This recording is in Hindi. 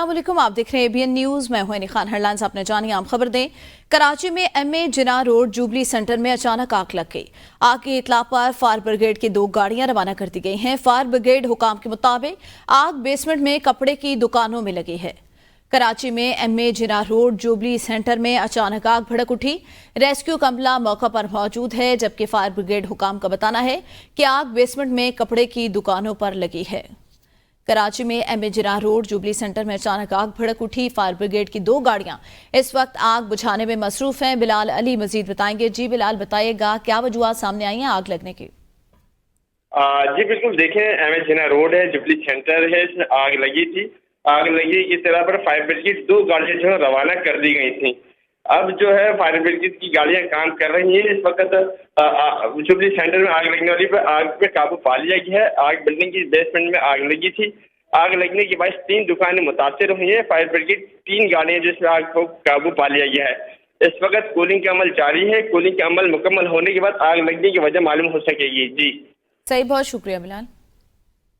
अस्सलाम वालेकुम, आप देख रहे हैं ABN न्यूज़। मैं हूं खान। हेडलाइंस आपने जानी, आम खबर दें। कराची में MA जिना रोड जुबली सेंटर में अचानक आग लग गई। आग की इतला पर फायर ब्रिगेड की 2 गाड़ियां रवाना कर दी गई हैं। फायर ब्रिगेड हुकाम के मुताबिक आग बेसमेंट में कपड़े की दुकानों में लगी है। कराची में MA जिना रोड जुबली सेंटर में अचानक आग भड़क उठी। रेस्क्यू अमला मौका पर मौजूद है, जबकि फायर ब्रिगेड हुकाम का बताना है कि आग बेसमेंट में कपड़े की दुकानों पर लगी है। कराची में MA जिना रोड जुबली सेंटर में अचानक आग भड़क उठी। फायर ब्रिगेड की 2 गाड़ियां इस वक्त आग बुझाने में मसरूफ हैं। बिलाल अली मजीद बताएंगे। जी बिलाल, बताइएगा क्या वजूहत सामने आई हैं आग लगने की? जी बिल्कुल, देखें MA जिना रोड है, जुबली सेंटर है, इसमें आग लगी थी। आग लगी इस तरह पर फायर ब्रिगेड की 2 गाड़ियां जो है रवाना कर दी गई थी। अब जो है फायर ब्रिगेड की गाड़ियां काम कर रही हैं। इस वक्त जुबली सेंटर में आग लगने वाली पर आग पे काबू पा लिया गया है। आग बिल्डिंग की बेसमेंट में आग लगी थी। आग लगने के बाद 3 दुकानें मुतासिर हुई हैं। फायर ब्रिगेड 3 गाड़ियां जिसमें आग को काबू पा लिया गया है। इस वक्त कूलिंग का अमल जारी है। कूलिंग का अमल मुकम्मल होने के बाद आग लगने की वजह मालूम हो सकेगी। जी सही, बहुत शुक्रिया बिलाल।